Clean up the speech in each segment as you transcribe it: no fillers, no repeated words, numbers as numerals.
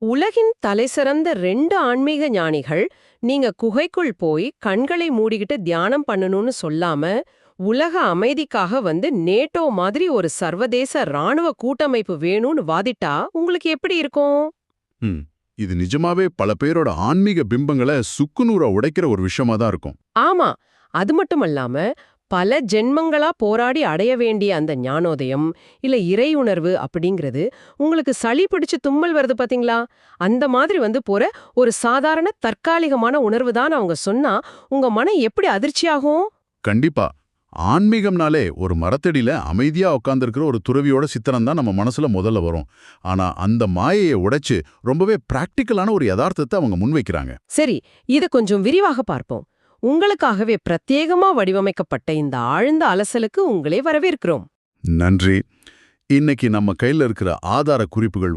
உலகின் தலைசிறந்த 2 ஆன்மீக ஞானிகள் நீங்க குகைக்குள் போய் கண்களை மூடிக்கிட்டு தியானம் பண்ணணும்னு சொல்லாம, உலக அமைதிக்காக நேட்டோ மாதிரி ஒரு சர்வதேச ராணுவ கூட்டமைப்பு வேணும்னு வாதிட்டா உங்களுக்கு எப்படி இருக்கும்? ம். இது நிஜமாவே பல பேரோட ஆன்மீக பிம்பங்களை சுக்குநூறா உடைக்கிற ஒரு விஷயமா தான் இருக்கும். ஆமா, அது மட்டுமல்லாம பல ஜென்மங்களா போராடி அடைய வேண்டிய அந்த ஞானோதயம் இல்ல இறையுணர்வு அப்படிங்கிறது உங்களுக்கு சளி பிடிச்சு தும்மல் வருது பாத்தீங்களா? அந்த மாதிரி போற ஒரு சாதாரண தற்காலிகமான உணர்வு தான் அவங்க சொன்னா உங்க மனம் எப்படி அதிர்ச்சியாகும்? கண்டிப்பா. ஆன்மீகம்னாலே ஒரு மரத்தடியில அமைதியா உட்கார்ந்திருக்கிற ஒரு துறவியோட சித்திரம் தான் நம்ம மனசுல முதல்ல வரும். ஆனா அந்த மாயையை உடைச்சு ரொம்பவே பிராக்டிக்கலான ஒரு யதார்த்தத்தை அவங்க முன்வைக்கிறாங்க. சரி, இத கொஞ்சம் விரிவாக பார்ப்போம். உங்களுக்காகவே பிரத்யேகமா வடிவமைக்கப்பட்ட இந்த ஆழ்ந்த அலசலுக்கு உங்களே வரவேற்கிறோம். நன்றி. இன்னைக்கு நம்ம கையில இருக்கிற ஆதார குறிப்புகள்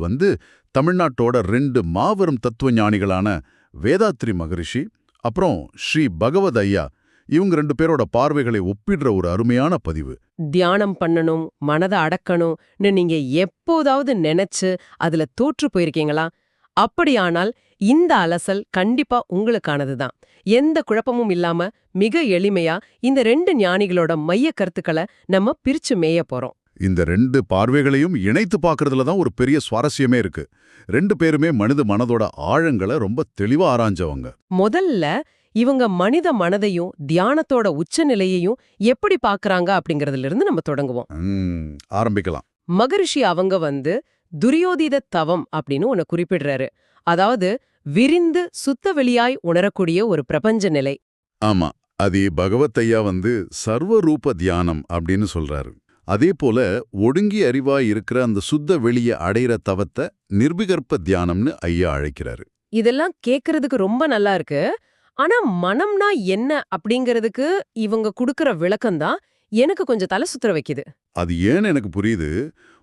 தமிழ்நாட்டோட 2 மாபெரும் தத்துவ ஞானிகளான வேதாத்ரி மகரிஷி அப்புறம் ஸ்ரீ பகவத் ஐயா, இவங்க 2 பேரோட பார்வைகளை ஒப்பிடுற ஒரு அருமையான பதிவு. தியானம் பண்ணணும், மனதை அடக்கணும்னு நீங்க எப்போதாவது நினைச்சு அதுல தோற்று போயிருக்கீங்களா? அப்படியானால் இந்த அலசல் கண்டிப்பா உங்களுக்கானதுதான். எந்த குழப்பமும் இல்லாம மிக எளிமையா இந்த 2 ஞானிகளோட மைய கருத்துக்களை நம்ம பிரிச்சு மேய போறோம். இந்த 2 பார்வைகளையும் இணைத்து பார்க்கறதுல தான் ஒரு பெரிய சுவாரஸ்யமே இருக்கு. 2 பேருமே மனித மனதோட ஆழங்களை ரொம்ப தெளிவா ஆராய்ஞ்சவங்க. முதல்ல இவங்க மனித மனதையும் தியானத்தோட உச்சநிலையையும் எப்படி பார்க்கறாங்க அப்படிங்கறதுல இருந்து நம்ம தொடங்குவோம். ஆரம்பிக்கலாம். மகரிஷி அவங்க துரியோதித தவம் அப்படின்னு ஒன்னு குறிப்பிடுறாரு. அதாவது விரிந்து சுத்த வெளியாய் உணரக்கூடிய ஒரு பிரபஞ்ச நிலை. ஆமா, அது பகவத் ஐயா சர்வரூப தியானம் அப்படின்னு சொல்றாரு. அதே போல ஒடுங்கி அறிவாய் இருக்கிற அந்த சுத்த வெளிய அடையிற தவத்தை நிர்விகற்ப தியானம்னு ஐயா அழைக்கிறாரு. இதெல்லாம் கேக்குறதுக்கு ரொம்ப நல்லா இருக்கு. ஆனா மனம்னா என்ன அப்படிங்கறதுக்கு இவங்க குடுக்கற விளக்கம்தான் எனக்கு கொஞ்சம் தலை சுத்தர வைக்குது. அது ஏன்னு எனக்கு புரியுது.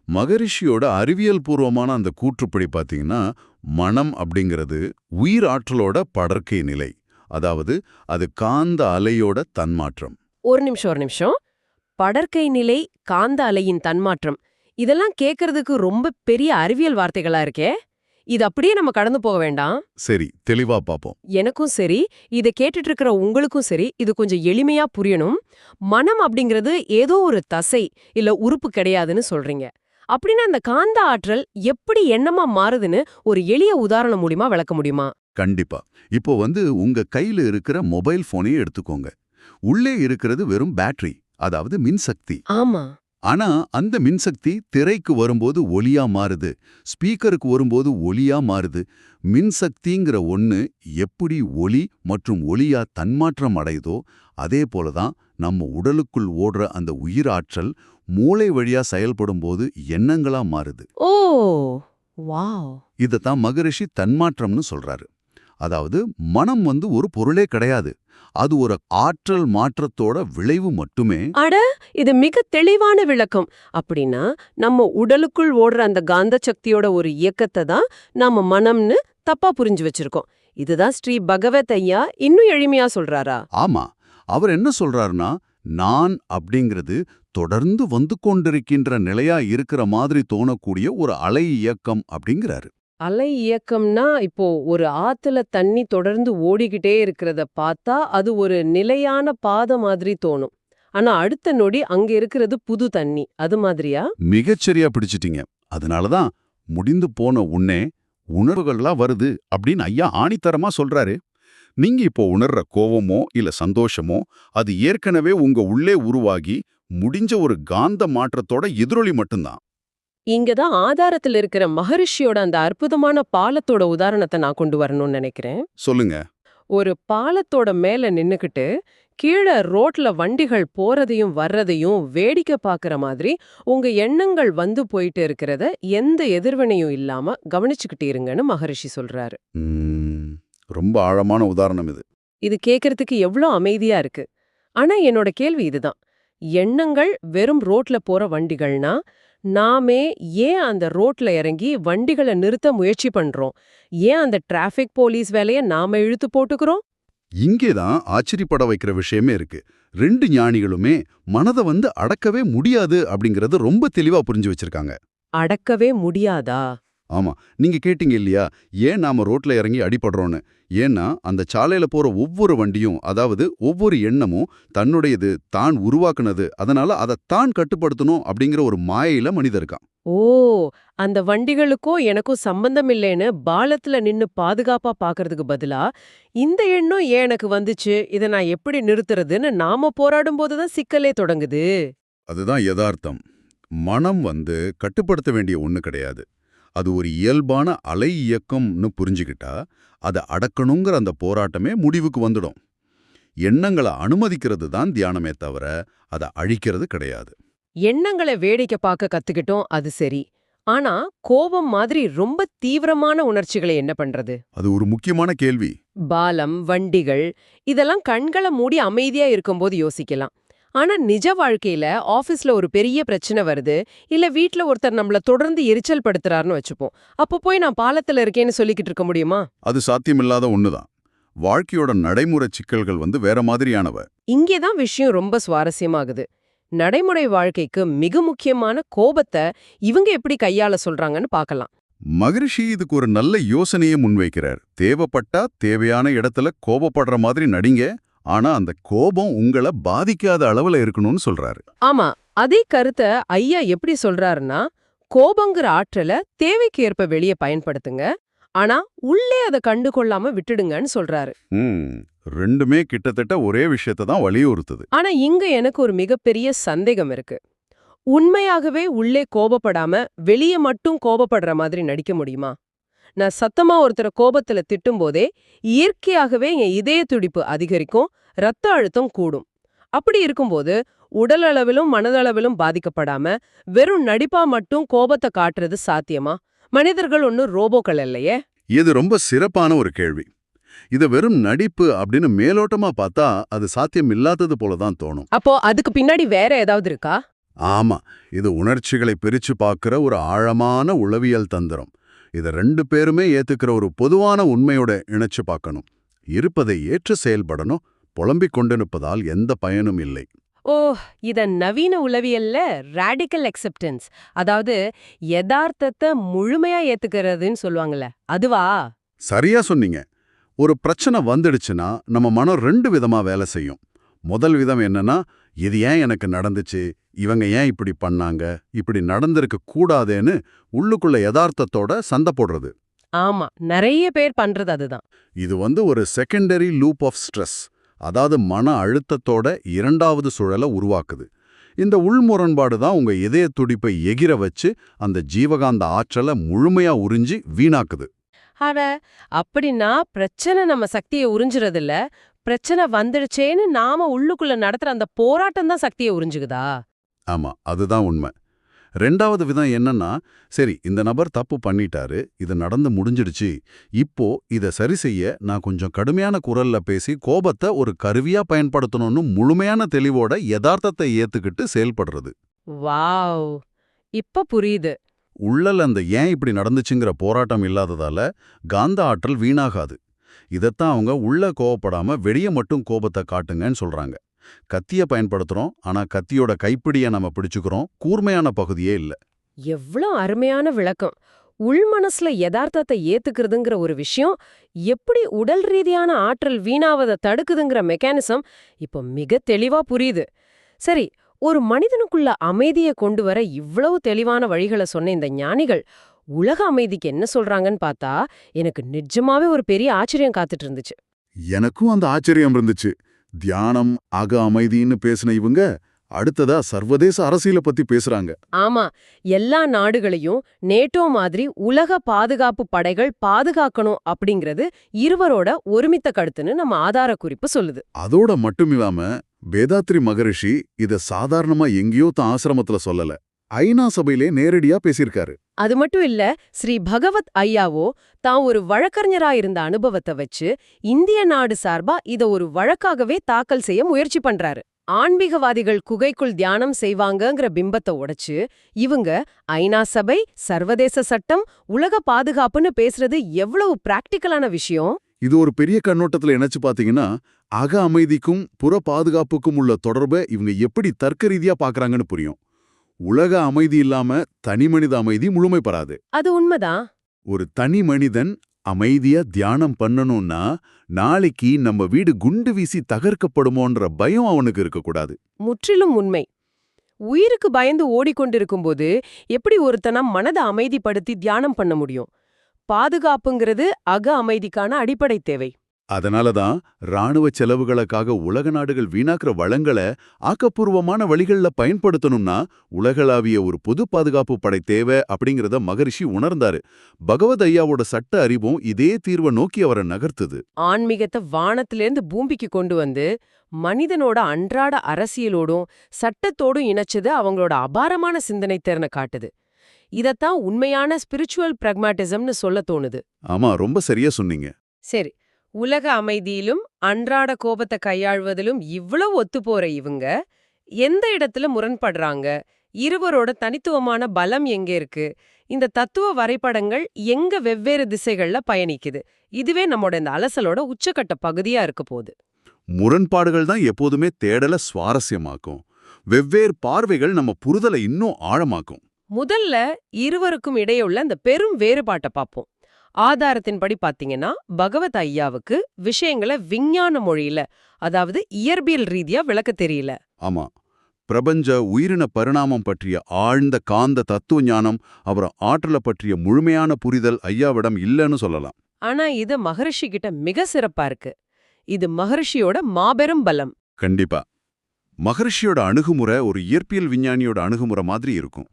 மகரிஷியோட அறிவியல் பூர்வமான அந்த கூற்றுப்படி பார்த்தீங்கன்னா, மனம் அப்படிங்கிறது உயிர் ஆற்றலோட படர்க்கை நிலை. அதாவது அது காந்த அலையோட தன்மாற்றம். ஒரு நிமிஷம். படர்க்கை நிலை, காந்த அலையின் தன்மாற்றம், இதெல்லாம் கேக்குறதுக்கு ரொம்ப பெரிய அறிவியல் வார்த்தைகளா இருக்கே. இது அப்படியே நம்ம கடந்து போக வேண்டாம். சரி, தெளிவா பாப்போம். எனக்கும் சரி, இதை கேட்டுட்டு இருக்கிற உங்களுக்கும் சரி, இது கொஞ்சம் எளிமையா புரியணும். மனம் அப்படிங்கிறது ஏதோ ஒரு தசை இல்ல உறுப்பு கிடையாதுன்னு சொல்றீங்க. அப்படின்னா அந்த காந்த ஆற்றல் எப்படி எண்ணமா மாறுதுன்னு ஒரு எளிய உதாரணம் மூலியமா விளக்க முடியுமா? கண்டிப்பா. இப்போ உங்க கையில இருக்கிற மொபைல் போனையே எடுத்துக்கோங்க. உள்ளே இருக்கிறது வெறும் பேட்டரி, அதாவது மின்சக்தி. ஆமா. ஆனா அந்த மின்சக்தி திரைக்கு வரும்போது ஒலியா மாறுது, ஸ்பீக்கருக்கு வரும்போது ஒலியா மாறுது. மின்சக்திங்கிற ஒண்ணு எப்படி ஒலி மற்றும் ஒலியா தன்மாற்றம் அடையுதோ அதே போலதான் நம்ம உடலுக்குள் ஓடுற அந்த உயிராற்றல் மூளை வழியா செயல்படும் போது எண்ணங்களா மாறுது. ஓ, வாவ். இதத்தான் மகரிஷி தன்மாற்றம்னு சொல்றாரு. அதாவது மனம் ஒரு பொருளே கிடையாது, அது ஒரு ஆற்றல் மாற்றத்தோட விளைவு மட்டுமே. அட, இது மிக தெளிவான விளக்கம். அப்படின்னா நம்ம உடலுக்குள் ஓடுற அந்த காந்த சக்தியோட ஒரு இயக்கத்தை தான் நாம மனம்னு தப்பா புரிஞ்சு வச்சிருக்கோம். இதுதான் ஸ்ரீ பகவத் ஐயா இன்னும் எளிமையா சொல்றாரா? ஆமா, அவர் என்ன சொல்றாருன்னா, நான் அப்படிங்கிறது தொடர்ந்து கொண்டிருக்கின்ற நிலையா இருக்கிற மாதிரி தோணக்கூடிய ஒரு அலை இயக்கம் அப்படிங்கிறாரு. அலை இயக்கம்னா இப்போ ஒரு ஆத்துல தண்ணி தொடர்ந்து ஓடிக்கிட்டே இருக்கிறத பார்த்தா அது ஒரு நிலையான பாதை மாதிரி தோணும். ஆனா அடுத்த நொடி அங்க இருக்கிறது புது தண்ணி, அது மாதிரியா? மிகச்சரியா பிடிச்சிட்டீங்க. அதனாலதான் முடிந்து போன உன்னே உணர்வுகள்லாம் வருது அப்படின்னு ஐயா ஆணித்தரமா சொல்றாரு. நீங்க இப்போ உணர்ற கோவமோ இல்ல சந்தோஷமோ அது ஏற்கனவே உங்க உள்ளே உருவாகி முடிஞ்ச ஒரு காந்த மாற்றத்தோட எதிரொலி மட்டும்தான். இங்கதான் ஆதாரத்துல இருக்கிற மகரிஷியோட அந்த அற்புதமான பாலத்தோட உதாரணத்தை நான் கொண்டு வரணும்னு நினைக்கிறேன். சொல்லுங்க. ஒரு பாலத்தோட மேல நின்னுக்கிட்டு கீழே ரோட்ல வண்டிகள் போறதையும் வர்றதையும் வேடிக்கை பார்க்கற மாதிரி உங்க எண்ணங்கள் போயிட்டு இருக்கிறத எந்த எதிர்வினையும் இல்லாம கவனிச்சுக்கிட்டு இருங்கன்னு மகரிஷி சொல்றாரு. ரொம்ப ஆழமான உதாரணம் இது. இது கேட்கறதுக்கு எவ்வளோ அமைதியா இருக்கு. ஆனா என்னோட கேள்வி இதுதான். எண்ணங்கள் வெறும் ரோட்ல போற வண்டிகள்னா நாமே ஏன் அந்த ரோட்ல இறங்கி வண்டிகளை நிறுத்த முயற்சி பண்றோம்? ஏன் அந்த டிராஃபிக் போலீஸ் வேலையை நாம இழுத்து போட்டுக்கிறோம்? இங்கேதான் ஆச்சரியப்பட வைக்கிற விஷயமே இருக்கு. 2 ஞானிகளுமே மனதை அடக்கவே முடியாது அப்படிங்கறது ரொம்ப தெளிவா புரிஞ்சு வச்சிருக்காங்க. அடக்கவே முடியாதா? ஆமா, நீங்க கேட்டீங்க இல்லையா, ஏன் நாம ரோட்ல இறங்கி அடிபடுறோம்னு. ஏன்னா அந்த சாலையில போற ஒவ்வொரு வண்டியும், அதாவது ஒவ்வொரு எண்ணமும் தன்னுடையது, தான் உருவாக்குனது, அதனால அதை தான் கட்டுப்படுத்தணும் அப்படிங்கிற ஒரு மாயையில மனிதன் இருக்கான். ஓ! அந்த வண்டிகளுக்கும் எனக்கும் சம்பந்தம் இல்லைன்னு பாலத்துல நின்னு பாதுகாப்பா பாக்குறதுக்கு பதிலா, இந்த எண்ணம் ஏன் எனக்கு வந்துச்சு? இத நான் எப்படி நிறுத்துறதுன்னு நாம போராடும்போது தான் சிக்கலே தொடங்குது. அதுதான் யதார்த்தம். மனம் கட்டுப்படுத்த வேண்டிய ஒண்ணு கிடையாது. அது ஒரு இயல்பான அலை இயக்கம்னு புரிஞ்சுக்கிட்டா, அதை அடக்கணுங்கிற அந்த போராட்டமே முடிவுக்கு வந்துடும். எண்ணங்கள அனுமதிக்கிறது தான் தியானமே தவிர, அதை அழிக்கிறது கிடையாது. எண்ணங்கள வேடிக்கை பார்க்க கத்துக்கிட்டோம், அது சரி. ஆனா, கோபம் மாதிரி ரொம்ப தீவிரமான உணர்ச்சிகளை என்ன பண்றது? அது ஒரு முக்கியமான கேள்வி. பாலம், வண்டிகள் இதெல்லாம் கண்கள மூடி அமைதியா இருக்கும்போது யோசிக்கலாம். ஆனா நிஜ வாழ்க்கையில ஆபீஸ்ல ஒரு பெரிய பிரச்சனை வருது, இல்ல வீட்ல ஒருத்தர் நம்மள தொடர்ந்து எரிச்சல் படுத்துறாருன்னு வச்சுப்போம். அப்போ போய் நான் பாலத்துல இருக்கேன்னு சொல்லிக்கிட்டு இருக்க முடியுமா? அது சாத்தியமில்லாத ஒண்ணுதான். வாழ்க்கையோட நடைமுறை சிக்கல்கள் வேற மாதிரியானவ. இங்கே தான் விஷயம் ரொம்ப சுவாரஸ்யமாகுது. நடைமுறை வாழ்க்கைக்கு மிக முக்கியமான கோபத்தை இவங்க எப்படி கையாள சொல்றாங்கன்னு பார்க்கலாம். மகரிஷி இதுக்கு ஒரு நல்ல யோசனையை முன்வைக்கிறார். தேவைப்பட்டா தேவையான இடத்துல கோபப்படுற மாதிரி நடிங்க, ஆனா அந்த கோபம் உங்கள பாதிக்காத அளவுல இருக்கணும்னு சொல்றாரு. ஆமா, அதே கருத்த ஐயா எப்படி சொல்றாருன்னா, கோபங்கிற ஆற்றல தேவைக்கு ஏற்ப வெளிய பயன்படுத்துங்க, ஆனா உள்ளே அத கண்டுகொள்ளாம விட்டுடுங்கன்னு சொல்றாரு. ம், ரெண்டுமே கிட்டத்தட்ட ஒரே விஷயத்தை தான் வலியுறுத்துது. ஆனா இங்க எனக்கு ஒரு மிகப்பெரிய சந்தேகம் இருக்கு. உண்மையாகவே உள்ளே கோபப்படாம வெளிய மட்டும் கோபப்படுற மாதிரி நடிக்க முடியுமா? நான் சத்தமா ஒருத்தர கோபத்துல திட்டும்போதே இயற்கையாகவே என் இதய துடிப்பு அதிகரிக்கும், ரத்த அழுத்தம் கூடும். அப்படி இருக்கும்போது உடல் அளவிலும் மனதளவிலும் பாதிக்கப்படாம வெறும் நடிப்பா மட்டும் கோபத்தை காட்டுறது சாத்தியமா? மனிதர்கள் ஒன்னும் ரோபோக்கள் இல்லையே. இது ரொம்ப சிறப்பான ஒரு கேள்வி. இத வெறும் நடிப்பு அப்படின்னு மேலோட்டமா பார்த்தா அது சாத்தியம் இல்லாதது போல தான் தோணும். அப்போ அதுக்கு பின்னாடி வேற ஏதாவது இருக்கா? ஆமா, இது உணர்ச்சிகளை பிரிச்சு பார்க்கிற ஒரு ஆழமான உளவியல் தந்திரம். இத ரெண்டு பேருமே ஏத்துக்கிற ஒரு பொதுவான உண்மையோட இணைச்சு பார்க்கணும். இருப்பதை ஏற்று செயல்படணும். புலம்பிக் கொண்டு நிற்பதால் எந்த பயனும் இல்லை. ஓ, இத நவீன உளவியல்ல ராடிக்கல் அக்செப்டன்ஸ், அதாவது யதார்த்தத்தை முழுமையா ஏத்துக்கிறதுன்னு சொல்லுவாங்கல்ல, அதுவா? சரியா சொன்னீங்க. ஒரு பிரச்சனை வந்துடுச்சுன்னா நம்ம மனம் ரெண்டு விதமா வேலை செய்யும். முதல் விதம் என்னன்னா, இது ஏன் எனக்கு நடந்துச்சு, இவங்க ஏன் இப்படி பண்ணாங்க, இப்படி நடந்திருக்க கூடாதேன்னு உள்ளுக்குள்ள யதார்த்தத்தோட சண்டை போடுறது. ஆமா, நிறைய பேர் பண்றது அதுதான். இது ஒரு செகண்டரி லூப் ஆஃப் ஸ்ட்ரெஸ், அதாவது மன அழுத்தத்தோட இரண்டாவது சுழலை உருவாக்குது. இந்த உள்முரண்பாடு தான் உங்க இதய துடிப்பை எகிர வச்சு அந்த ஜீவகாந்த ஆற்றலை முழுமையா உறிஞ்சி வீணாக்குது. அட, அப்படின்னா பிரச்சனை நம்ம சக்தியை உறிஞ்சுறது இல்ல, பிரச்சனை வந்துடுச்சேன்னு நாம உள்ளுக்குள்ள நடத்துற அந்த போராட்டம் தான் சக்தியை உறிஞ்சுகுதா? ஆமா, அதுதான் உண்மை. ரெண்டாவது விதம் என்னன்னா, சரி இந்த நபர் தப்பு பண்ணிட்டாரு, இது நடந்து முடிஞ்சிடுச்சு, இப்போ இத சரி செய்ய நான் கொஞ்சம் கடுமையான குரல்ல பேசி கோபத்தை ஒரு கருவியா பயன்படுத்தணும்னு முழுமையான தெளிவோட யதார்த்தத்தை ஏத்துக்கிட்டு செயல்படுறது. வாவ், இப்ப புரியுது. உள்ளல் அந்த ஏன் இப்படி நடந்துச்சுங்கிற போராட்டம் இல்லாததால காந்த ஆற்றல் வீணாகாது. இதத்தான் அவங்க உள்ள கோவப்படாம வெளிய மட்டும் கோபத்தை காட்டுங்கன்னு சொல்றாங்க. கத்திய பயன்படுத்துறோம், ஆனா கத்தியோட கைப்பிடிய நம்ம பிடிச்சுக்கிறோம், கூர்மையான பகுதியே இல்ல. எவ்ளோ அருமையான விளக்கம். உள் மனசுல யதார்த்தத்தை ஏத்துக்கிறதுங்கிற ஒரு விஷயம் எப்படி உடல் ரீதியான ஆற்றல் வீணாவதை தடுக்குதுங்கிற மெக்கானிசம் இப்போ மிக தெளிவா புரியுது. சரி, ஒரு மனிதனுக்குள்ள அமைதியை கொண்டு வர இவ்வளவு தெளிவான வழிகளை சொன்ன இந்த ஞானிகள் உலக அமைதிக்கு என்ன சொல்றாங்கன்னு பார்த்தா எனக்கு நிஜமாவே ஒரு பெரிய ஆச்சரியம் காத்துட்டு இருந்துச்சு. எனக்கும் அந்த ஆச்சரியம் இருந்துச்சு. தியானம், அக அமைதின்னு பேசின இவங்க அடுத்ததா சர்வதேச அரசியலை பத்தி பேசுறாங்க. ஆமா, எல்லா நாடுகளையும் நேட்டோ மாதிரி உலக பாதுகாப்பு படைகள் பாதுகாக்கணும் அப்படிங்கிறது இருவரோட ஒருமித்த கருத்துன்னு நம்ம ஆதார குறிப்பு சொல்லுது. அதோட மட்டுமில்லாம வேதாத்ரி மகரிஷி இத சாதாரணமா எங்கேயோ தான் ஆசிரமத்துல சொல்லல, ஐநா சபையிலே நேரடியா பேசியிருக்காரு. அது மட்டும் இல்ல, ஸ்ரீ பகவத் ஐயாவோ தான் ஒரு வழக்கறிஞரா இருந்த அனுபவத்தை வச்சு இந்திய நாடு சார்பா இத ஒரு வழக்காகவே தாக்கல் செய்ய முயற்சி பண்றாரு. ஆன்மீகவாதிகள் குகைக்குள் தியானம் செய்வாங்கங்கிற பிம்பத்தை உடைச்சு இவங்க ஐநா சபை, சர்வதேச சட்டம், உலக பாதுகாப்புன்னு பேசுறது எவ்வளவு பிராக்டிக்கலான விஷயம். இது ஒரு பெரிய கண்ணோட்டத்துல இணைச்சு பாத்தீங்கன்னா, அக அமைதிக்கும் புற பாதுகாப்புக்கும் உள்ள தொடர்பை இவங்க எப்படி தர்க்க ரீதியா பாக்குறாங்கன்னு புரியும். உலக அமைதி இல்லாம தனிமனித அமைதி முழுமை பெறாது. அது உண்மைதான். ஒரு தனி மனிதன் அமைதியா தியானம் பண்ணணும்னா நாளைக்கு நம்ம வீடு குண்டு வீசி தகர்க்கப்படுமோன்ற பயம் அவனுக்கு இருக்கக்கூடாது. முற்றிலும் உண்மை. உயிருக்கு பயந்து ஓடிக்கொண்டிருக்கும்போது எப்படி ஒருத்தனா மனதை அமைதிப்படுத்தி தியானம் பண்ண முடியும்? பாதுகாப்புங்கிறது அக அமைதிக்கான அடிப்படை தேவை. அதனால தான் ராணுவ செலவுகளுக்காக உலக நாடுகள் வீணாக்குற வளங்களை ஆக்கப்பூர்வமான வழிகள்ல பயன்படுத்தணும்னா உலகளாவிய ஒரு பொது பாதுகாப்பு படை தேவை அப்படிங்கிறத மகரிஷி உணர்ந்தாரு. பகவத் ஐயாவோட சட்ட அறிவும் இதே தீர்வை நோக்கி அவரை நகர்த்துது. ஆன்மீகத்தை வானத்திலேருந்து பூமிக்கு கொண்டு வந்து மனிதனோட அன்றாட அரசியலோடும் சட்டத்தோடும் இணைச்சது அவங்களோட அபாரமான சிந்தனை திறனை காட்டுது. இதத்தான் உண்மையான ஸ்பிரிச்சுவல் பிராக்மாட்டிசம்னு சொல்ல தோணுது. ஆமா, ரொம்ப சரியா சொன்னீங்க. சரி, உலக அமைதியிலும் அன்றாட கோபத்தை கையாள்வதிலும் இவ்வளவு ஒத்துப்போற இவங்க எந்த இடத்துல முரண்படுறாங்க? இருவரோட தனித்துவமான பலம் எங்க இருக்கு? இந்த தத்துவ வரைபடங்கள் எங்க வெவ்வேறு திசைகள்ல பயணிக்குது? இதுவே நம்மோட இந்த அலசலோட உச்சக்கட்ட பகுதியா இருக்க போகுது. முரண்பாடுகள் தான் எப்போதுமே தேடல சுவாரஸ்யமாக்கும். வெவ்வேறு பார்வைகள் நம்ம புரிதலை இன்னும் ஆழமாக்கும். முதல்ல இருவருக்கும் இடையுள்ள அந்த பெரும் வேறுபாட்டை பார்ப்போம். ஆதாரத்தின்படி பாத்தீங்கன்னா பகவத் ஐயாவுக்கு விஷயங்களை விஞ்ஞான மொழியில, அதாவது இயற்பியல் ரீதியா விளக்க தெரியல. ஆமா, பிரபஞ்ச உயிரின பரிணாமம் பற்றிய ஆழ்ந்த காந்த தத்துவ ஞானம், அப்புறம் ஆற்றலை பற்றிய முழுமையான புரிதல் ஐயாவிடம் இல்லைன்னு சொல்லலாம். ஆனா இது மகரிஷி கிட்ட மிக சிறப்பா இருக்கு. இது மகரிஷியோட மாபெரும் பலம். கண்டிப்பா. மகரிஷியோட அணுகுமுறை ஒரு இயற்பியல் விஞ்ஞானியோட அணுகுமுறை மாதிரி இருக்கும்.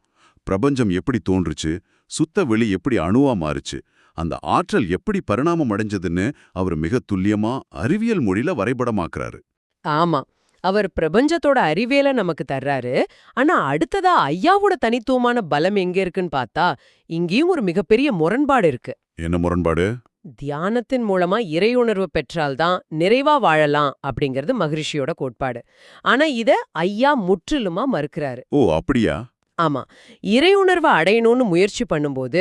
பிரபஞ்சம் எப்படி தோன்றுச்சு, சுத்த வெளி எப்படி அணுவா மாறுச்சு, அந்த ஆற்றல் எப்படி பரிணாமம் அடைஞ்சதுன்னு அவர் மிக துல்லியமா அறிவியல் மொழியில வரைபடமாக்குறாரு. ஆமா, அவர் பிரபஞ்சத்தோட அறிவியலை நமக்கு தர்றாரு. ஆனா அடுத்ததா ஐயாவோட தனித்துவமான பலம் எங்க இருக்குன்னு பார்த்தா இங்கேயும் ஒரு மிகப்பெரிய முரண்பாடு இருக்கு. என்ன முரண்பாடு? தியானத்தின் மூலமா இறையுணர்வு பெற்றால்தான் நிறைவா வாழலாம் அப்படிங்கிறது மகரிஷியோட கோட்பாடு. ஆனா இத ஐயா முற்றிலுமா மறுக்கிறாரு. ஓ, அப்படியா? ஆமா, இறையுணர்வை அடையணும்னு முயற்சி பண்ணும்போது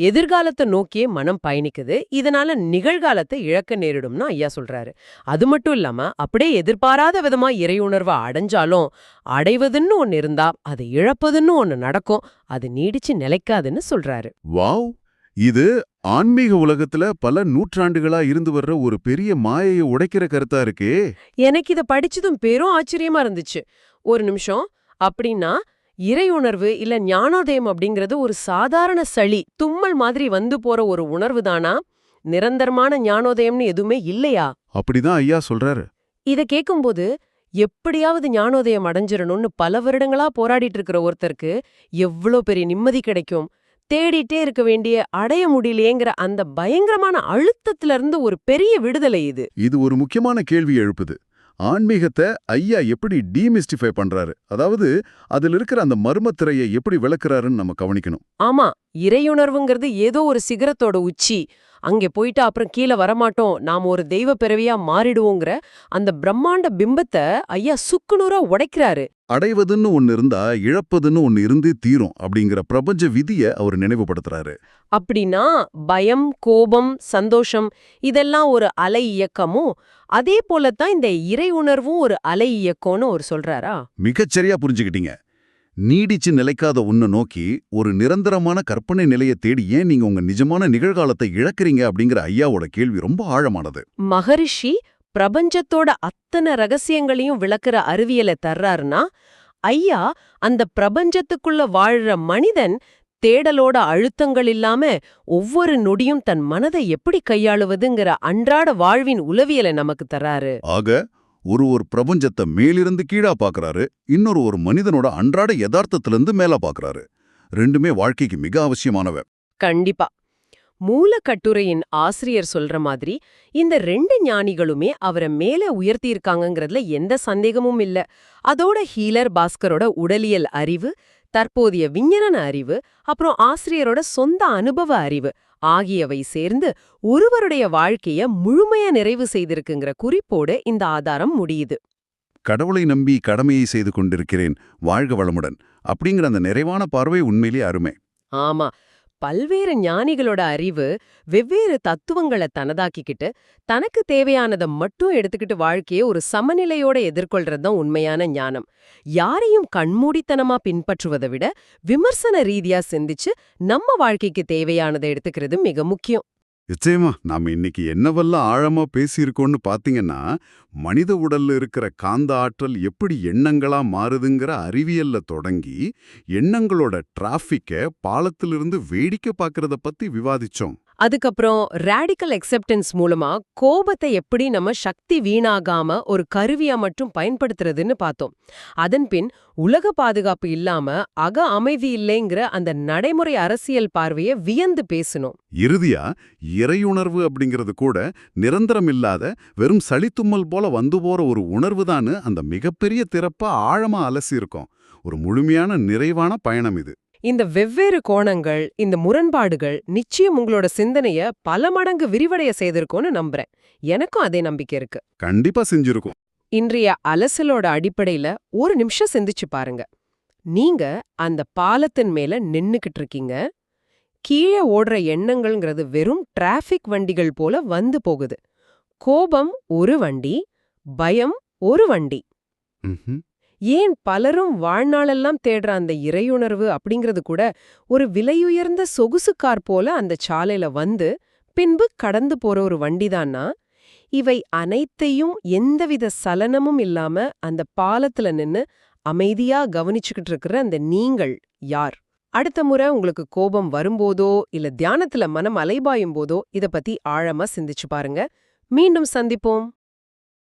எதிர்காலத்தை நோக்கியே மனம் பயணிக்குது. இதனால நிகழ்காலத்தை இழக்க நேரிடும்னு ஐயா சொல்றாரு. அது மட்டும் இல்லாம அப்படியே எதிர்பாராத விதமா இறையுணர்வை அடைஞ்சாலும் அடைவதுன்னு ஒன்னு இருந்தா அது இழப்பதுன்னு ஒன்னு நடக்கும். அது நீடிச்சு நிலைக்காதுன்னு சொல்றாரு. வாவ்! இது ஆன்மீக உலகத்துல பல நூற்றாண்டுகளா இருந்து வர்ற ஒரு பெரிய மாயையை உடைக்கிற கருத்தா இருக்கே. எனக்கு இத படிச்சதும் பெரும் ஆச்சரியமா இருந்துச்சு. ஒரு நிமிஷம், அப்படின்னா இறையுணர்வு இல்ல ஞானோதயம் அப்படிங்கிறது ஒரு சாதாரண சளி தும்மல் மாதிரி வந்து போற ஒரு உணர்வு தானா? நிரந்தரமான ஞானோதயம்னு எதுவுமே இல்லையா? அப்படிதான் ஐயா சொல்றாரு. இத கேக்கும்போது எப்படியாவது ஞானோதயம் அடைஞ்சிரணும்னு பல வருடங்களா போராடிட்டு இருக்கிற ஒருத்தருக்கு எவ்வளோ பெரிய நிம்மதி கிடைக்கும்? தேடிட்டே இருக்க வேண்டிய அடைய முடியலையேங்கிற அந்த பயங்கரமான அழுத்தத்துல இருந்து ஒரு பெரிய விடுதலை இது. இது ஒரு முக்கியமான கேள்வி எழுப்புது. ஆன்மீகத்தை ஐயா எப்படி டீமிஸ்டிஃபை பண்றாரு, அதாவது அதில் இருக்கிற அந்த மர்மத்திரையை எப்படி விளக்குறாருன்னு நம்ம கவனிக்கணும். ஆமா, இறையுணர்வுங்கிறது ஏதோ ஒரு சிகரத்தோட உச்சி, அங்கே போயிட்டா அப்புறம் கீழே வரமாட்டோம், நாம ஒரு தெய்வ பிறவியா மாறிடுவோங்கிற அந்த பிரம்மாண்ட பிம்பத்தை ஐயா சுக்குநூறா உடைக்கிறாரு. அடைவதுன்னு ஒன்னு இருந்தா இழப்பதுன்னு ஒன்னு இருந்து தீரும் அப்படிங்கிற பிரபஞ்ச விதியை அவர் நினைவுபடுத்துறாரு. அப்படின்னா பயம், கோபம், சந்தோஷம் இதெல்லாம் ஒரு அலை இயக்கமும், அதே போலத்தான் இந்த இறை உணர்வும் ஒரு அலை இயக்கம்னு அவர் சொல்றாரா? மிகச்சரியா புரிஞ்சுக்கிட்டீங்க. நீடிச்சு நிலைக்காத ஒன்ன நோக்கி ஒரு நிரந்தரமான கற்பனை நிலையை தேடி ஏன் நீங்க உங்க நிஜமான நிகழ்காலத்தை இழக்கிறீங்க அப்படிங்கிற ஐயாவோட கேள்வி ரொம்ப ஆழமானது. மகரிஷி பிரபஞ்சத்தோட அத்தனை ரகசியங்களையும் விளக்குற அறிவியலை தர்றாருன்னா, ஐயா அந்த பிரபஞ்சத்துக்குள்ள வாழ்ற மனிதன் தேடலோட அழுத்தங்கள் இல்லாம ஒவ்வொரு நொடியும் தன் மனதை எப்படி கையாளுவதுங்கிற அன்றாட வாழ்வின் உளவியலை நமக்கு தர்றாரு. ஆக ஒரு பிரபஞ்சத்தை மேலிருந்து கீழா பாக்குறாரு, ஒரு மனிதனோட அன்றாட யதார்த்தத்திலிருந்து மேலா பாக்குறாரு. ரெண்டுமே வாழ்க்கைக்கு மிக அவசியமானவ. கண்டிப்பா. மூலக்கட்டுரையின் ஆசிரியர் சொல்ற மாதிரி இந்த ரெண்டு ஞானிகளுமே அவரை மேல உயர்த்தியிருக்காங்கங்கிறதுல எந்த சந்தேகமும் இல்ல. அதோட ஹீலர் பாஸ்கரோட உடலியல் அறிவு, தற்போதைய விஞ்ஞான அறிவு, அப்புறம் ஆசிரியரோட சொந்த அனுபவ அறிவு ஆகியவை சேர்ந்து ஒருவருடைய வாழ்க்கைய முழுமையா நிறைவு செய்திருக்குங்கிற குறிப்போடு இந்த ஆதாரம் முடியுது. கடவுளை நம்பி கடமையை செய்து கொண்டிருக்கிறேன், வாழ்க வளமுடன் அப்படிங்கிற அந்த நிறைவான பார்வை உண்மையிலே அருமை. ஆமா, பல்வேறு ஞானிகளோட அறிவு வெவ்வேறு தத்துவங்களை தனதாக்கிக்கிட்டு தனக்கு தேவையானதை மட்டும் எடுத்துக்கிட்டு வாழ்க்கையை ஒரு சமநிலையோட எதிர்கொள்றது தான் உண்மையான ஞானம். யாரையும் கண்மூடித்தனமா பின்பற்றுவதை விட விமர்சன ரீதியா சிந்திச்சு நம்ம வாழ்க்கைக்கு தேவையானதை எடுத்துக்கிறது மிக முக்கியம். நிச்சயமா நாம இன்னைக்கு என்னவெல்லாம் ஆழமா பேசியிருக்கோம்னு பாத்தீங்கன்னா, மனித உடல்ல இருக்கிற காந்த ஆற்றல் எப்படி எண்ணங்களா மாறுதுங்கிற அறிவியல்ல தொடங்கி எண்ணங்களோட டிராஃபிக்க பாலத்திலிருந்து வேடிக்கை பார்க்கறத பத்தி விவாதிச்சோம். அதுக்கப்புறம் ரேடிக்கல் அக்செப்டன்ஸ் மூலமா கோபத்தை எப்படி நம்ம சக்தி வீணாகாம ஒரு கருவியா மட்டும் பயன்படுத்துறதுன்னு பார்த்தோம். அதன்பின் உலக பாதுகாப்பு இல்லாம அக அமைதி இல்லைங்கிற அந்த நடைமுறை அரசியல் பார்வையை வியந்து பேசணும். இறுதியா இறையுணர்வு அப்படிங்கிறது கூட நிரந்தரம் இல்லாத வெறும் சளித்தும்மல் போல வந்து போற ஒரு உணர்வுதான்னு அந்த மிகப்பெரிய திறப்பா ஆழமா அலசியிருக்கோம். ஒரு முழுமையான நிறைவான பயணம் இது. இந்த வெவ்வேறு கோணங்கள், இந்த முரண்பாடுகள் நிச்சயம் உங்களோட சிந்தனைய பல மடங்கு விரிவடைய செய்திருக்கும்னு நம்புறேன். எனக்கும் அதே நம்பிக்கை இருக்கு. கண்டிப்பா செஞ்சிருக்கும். இன்றைய அலசலோட அடிப்படையில ஒரு நிமிஷம் சிந்திச்சு பாருங்க. நீங்க அந்த பாலத்தின் மேல நின்னுக்கிட்டு இருக்கீங்க. கீழே ஓடுற எண்ணங்கள்ங்கிறது வெறும் டிராஃபிக் வண்டிகள் போல வந்து போகுது. கோபம் ஒரு வண்டி, பயம் ஒரு வண்டி. ம்ஹும். ஏன் பலரும் வாழ்நாளெல்லாம் தேடுற அந்த இறையுணர்வு அப்படிங்கிறது கூட ஒரு விலையுயர்ந்த சொகுசு கார் போல அந்த சாலையில வந்து பின்பு கடந்து போற ஒரு வண்டிதான்னா, இவை அனைத்தையும் எந்தவித சலனமும் இல்லாம அந்த பாலத்துல நின்னு அமைதியா கவனிச்சுக்கிட்டு இருக்கிற அந்த நீங்கள் யார்? அடுத்த முறை உங்களுக்கு கோபம் வரும்போதோ இல்ல தியானத்துல மனம் அலைபாயும் போதோ இத பத்தி ஆழமா சிந்திச்சு பாருங்க. மீண்டும் சந்திப்போம்.